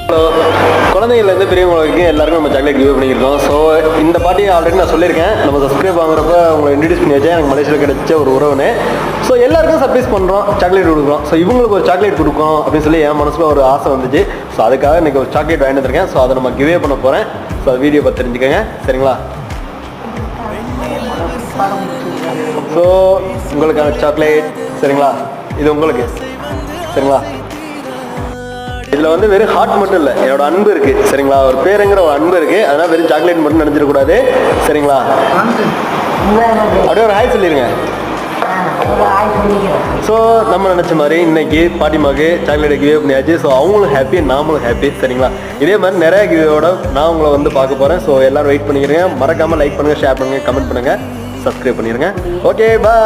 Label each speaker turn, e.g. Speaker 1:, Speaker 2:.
Speaker 1: Hello, குழந்தைங்கள்லேருந்து பெரியவங்க வரைக்கும் எல்லாருக்கும் நம்ம சாக்லேட் கிவ் பண்ணியிருக்கோம். ஸோ இந்த பார்ட்டியை ஆல்ரெடி நான் சொல்லியிருக்கேன். நம்ம சப்ஸ்கிரைப் வாங்குறப்ப உங்களை இன்ட்ரடியூஸ் பண்ணி வச்சேன். எனக்கு மலேசியாவில் கிடைச்ச ஒரு உறவுன்னு. ஸோ எல்லாருக்கும் சர்ப்ரைஸ் பண்ணுறோம், சாக்லேட் கொடுக்குறோம். ஸோ இவங்களுக்கு ஒரு சாக்லேட் கொடுக்கும் அப்படின்னு சொல்லி என் மனசில் ஒரு ஆசை வந்துச்சு. ஸோ அதுக்காக இன்றைக்கி ஒரு சாக்லேட் வாங்கிட்டு வந்திருக்கேன். ஸோ அதை நம்ம கிவே பண்ண போகிறேன். ஸோ அது வீடியோ பார்த்து தெரிஞ்சுக்கோங்க, சரிங்களா? ஸோ உங்களுக்கான சாக்லேட், சரிங்களா? இது உங்களுக்கு, சரிங்களா? இதில் வந்து வெறும் ஹார்ட் மட்டும் இல்லை, என்னோட அன்பு இருக்குது, சரிங்களா? ஒரு பேருங்கிற ஒரு அன்பு இருக்குது. அதனால் வெறும் சாக்லேட் மட்டும் நினைச்சிடக்கூடாது, சரிங்களா? அப்படியே ஒரு ஹாய் சொல்லிடுங்க. ஸோ நம்ம நினச்ச மாதிரி இன்னைக்கு பாட்டிமாவுக்கு சாக்லேட் கிவே பண்ணியாச்சு. ஸோ அவங்களும் ஹாப்பி, நாமளும் ஹாப்பி, சரிங்களா? இதே மாதிரி நிறைய கிவேயோட நான் உங்களை வந்து பார்க்க போகிறேன். ஸோ எல்லோரும் வெயிட் பண்ணிக்கிறேங்க. மறக்காமல் லைக் பண்ணுங்கள், ஷேர் பண்ணுங்கள், கமெண்ட் பண்ணுங்கள், சப்ஸ்கிரைப் பண்ணிடுங்க. ஓகே, பாய்.